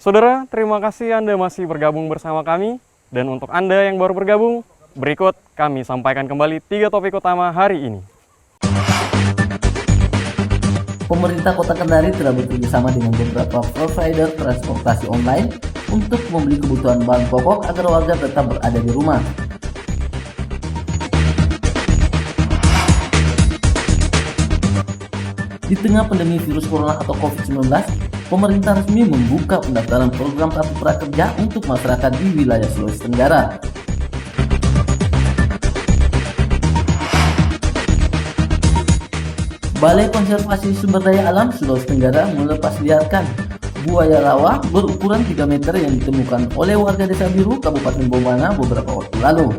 Saudara, terima kasih Anda masih bergabung bersama kami. Dan untuk Anda yang baru bergabung, berikut kami sampaikan kembali 3 topik utama hari ini. Pemerintah Kota Kendari telah bekerjasama dengan beberapa provider transportasi online untuk membeli kebutuhan bahan pokok agar warga tetap berada di rumah. Di tengah pandemi virus corona atau COVID-19, pemerintah resmi membuka pendaftaran program Kartu Prakerja untuk masyarakat di wilayah Sulawesi Tenggara. Balai Konservasi Sumber Daya Alam Sulawesi Tenggara melepas liarkan buaya rawa berukuran 3 meter yang ditemukan oleh warga Desa Biru, Kabupaten Bombana beberapa waktu lalu.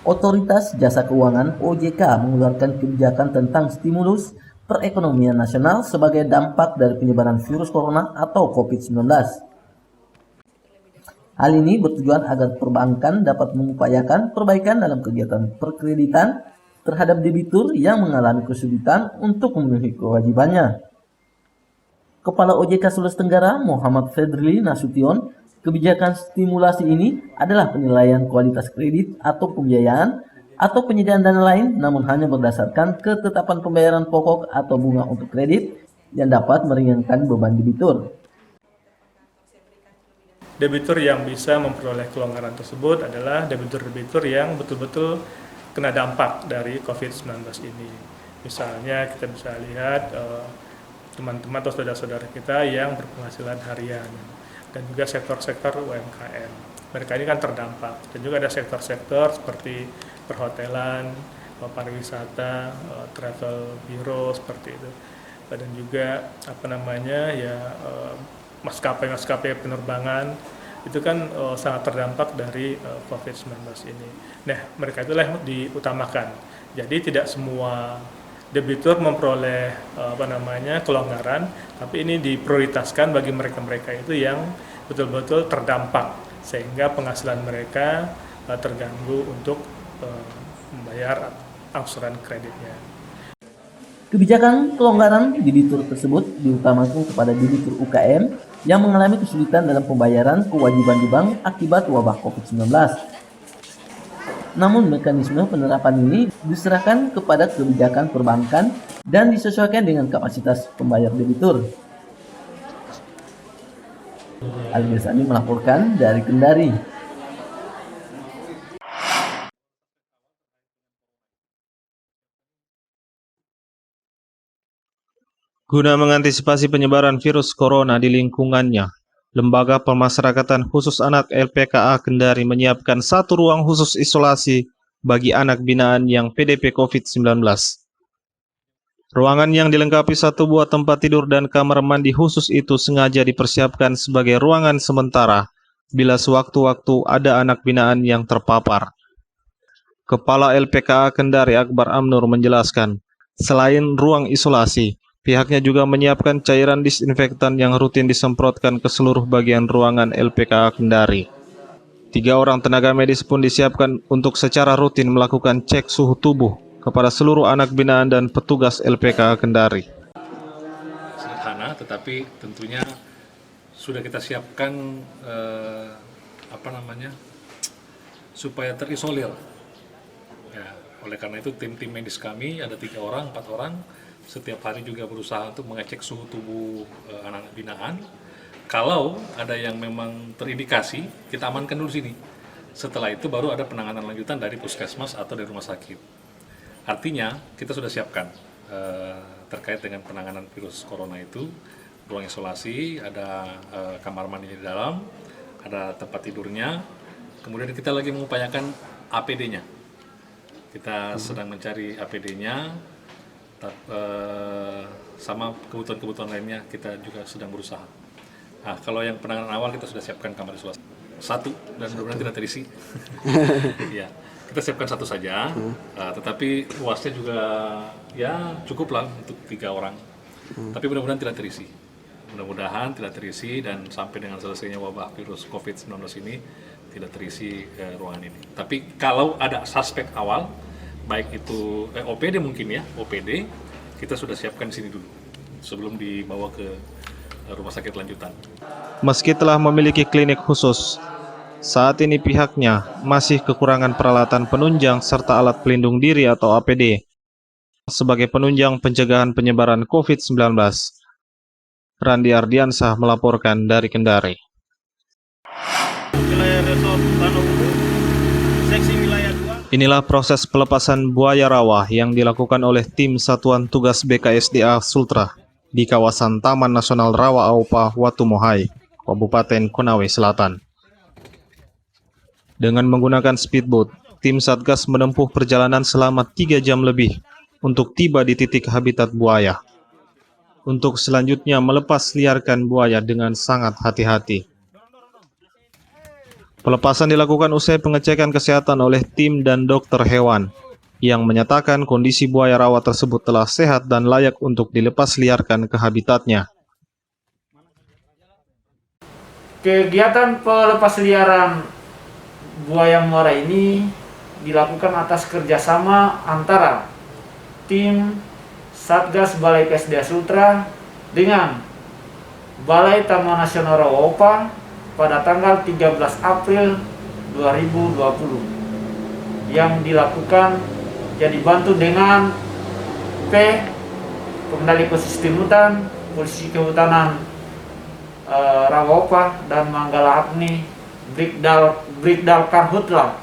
Otoritas Jasa Keuangan (OJK) mengeluarkan kebijakan tentang stimulus perekonomian nasional sebagai dampak dari penyebaran virus corona atau COVID-19. Hal ini bertujuan agar perbankan dapat mengupayakan perbaikan dalam kegiatan perkreditan terhadap debitur yang mengalami kesulitan untuk memenuhi kewajibannya. Kepala OJK Sulawesi Tenggara Muhammad Fedri Nasution, kebijakan stimulasi ini adalah penilaian kualitas kredit atau pembiayaan atau penyediaan dana lain, namun hanya berdasarkan ketetapan pembayaran pokok atau bunga untuk kredit yang dapat meringankan beban debitur. Debitur yang bisa memperoleh kelonggaran tersebut adalah debitur-debitur yang betul-betul kena dampak dari COVID-19 ini. Misalnya kita bisa lihat teman-teman atau saudara-saudara kita yang berpenghasilan harian dan juga sektor-sektor UMKM. Mereka ini kan terdampak. Dan juga ada sektor-sektor seperti perhotelan, pariwisata, travel bureau seperti itu. Dan juga maskapai penerbangan itu kan sangat terdampak dari COVID-19 ini. Nah, mereka itulah yang diutamakan. Jadi tidak semua debitur memperoleh kelonggaran, tapi ini diprioritaskan bagi mereka-mereka itu yang betul-betul terdampak sehingga penghasilan mereka terganggu untuk membayar angsuran kreditnya. Kebijakan kelonggaran debitur tersebut diutamakan kepada debitur UKM yang mengalami kesulitan dalam pembayaran kewajiban di bank akibat wabah COVID-19. Namun mekanisme penerapan ini diserahkan kepada kebijakan perbankan dan disesuaikan dengan kapasitas pembayar debitur. Al-Ghazali melaporkan dari Kendari. Guna mengantisipasi penyebaran virus corona di lingkungannya, Lembaga Pemasyarakatan Khusus Anak LPKA Kendari menyiapkan 1 ruang khusus isolasi bagi anak binaan yang PDP COVID-19. Ruangan yang dilengkapi 1 buah tempat tidur dan kamar mandi khusus itu sengaja dipersiapkan sebagai ruangan sementara bila sewaktu-waktu ada anak binaan yang terpapar. Kepala LPKA Kendari Akbar Amnur menjelaskan, selain ruang isolasi, pihaknya juga menyiapkan cairan disinfektan yang rutin disemprotkan ke seluruh bagian ruangan LPKA Kendari. 3 orang tenaga medis pun disiapkan untuk secara rutin melakukan cek suhu tubuh kepada seluruh anak binaan dan petugas LPKA Kendari. Sederhana, tetapi tentunya sudah kita siapkan supaya terisolir. Ya, oleh karena itu tim medis kami ada 3 orang, 4 orang. Setiap hari juga berusaha untuk mengecek suhu tubuh anak-anak binaan. Kalau ada yang memang terindikasi, kita amankan dulu sini. Setelah itu baru ada penanganan lanjutan dari puskesmas atau dari rumah sakit. Artinya kita sudah siapkan terkait dengan penanganan virus corona itu, ruang isolasi, ada kamar mandi di dalam, ada tempat tidurnya. Kemudian kita lagi mengupayakan APD-nya. Kita sedang mencari APD-nya. Sama kebutuhan-kebutuhan lainnya kita juga sedang berusaha. Nah, kalau yang penanganan awal kita sudah siapkan kamar isolasi 1 dan mudah-mudahan tidak terisi. Ya, kita siapkan 1 saja, tetapi luasnya juga ya cukup lah untuk 3 orang. Tapi mudah-mudahan tidak terisi. Mudah-mudahan tidak terisi dan sampai dengan selesainya wabah virus COVID-19 ini tidak terisi ruangan ini. Tapi kalau ada suspek awal, baik itu OPD mungkin ya, OPD kita sudah siapkan di sini dulu sebelum dibawa ke rumah sakit lanjutan. Meski telah memiliki klinik khusus, saat ini pihaknya masih kekurangan peralatan penunjang serta alat pelindung diri atau APD sebagai penunjang pencegahan penyebaran COVID-19. Randi Ardiansah melaporkan dari Kendari. Inilah proses pelepasan buaya rawa yang dilakukan oleh tim Satuan Tugas BKSDA Sultra di kawasan Taman Nasional Rawa Aupa, Watumohai, Kabupaten Konawe Selatan. Dengan menggunakan speedboat, tim Satgas menempuh perjalanan selama 3 jam lebih untuk tiba di titik habitat buaya. Untuk selanjutnya melepas liarkan buaya dengan sangat hati-hati. Pelepasan dilakukan usai pengecekan kesehatan oleh tim dan dokter hewan yang menyatakan kondisi buaya rawa tersebut telah sehat dan layak untuk dilepas liarkan ke habitatnya. Kegiatan pelepas liaran buaya muara ini dilakukan atas kerjasama antara tim Satgas Balai PSDA Sultra dengan Balai Taman Nasional Rawa Aupa pada tanggal 13 April 2020 yang dilakukan jadi dibantu dengan Pengendali Ekosistem Hutan, Polisi Kehutanan Rawa Aupa dan Manggala Agni, Brigdal Karhutla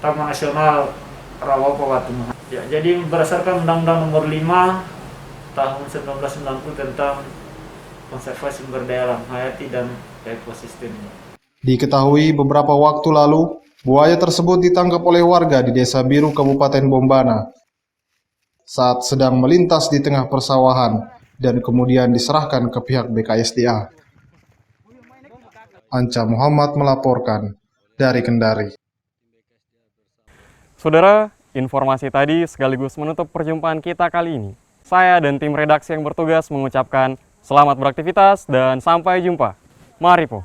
Taman Nasional Rawa Aupa Watumohai. Ya, jadi berdasarkan Undang-Undang Nomor 5 Tahun 1990 tentang konservasi sumber daya alam hayati dan ekosistem. Diketahui beberapa waktu lalu, buaya tersebut ditangkap oleh warga di Desa Biru, Kabupaten Bombana saat sedang melintas di tengah persawahan dan kemudian diserahkan ke pihak BKSDA. Anca Muhammad melaporkan dari Kendari. Saudara, informasi tadi sekaligus menutup perjumpaan kita kali ini. Saya dan tim redaksi yang bertugas mengucapkan selamat beraktivitas dan sampai jumpa. Mari po.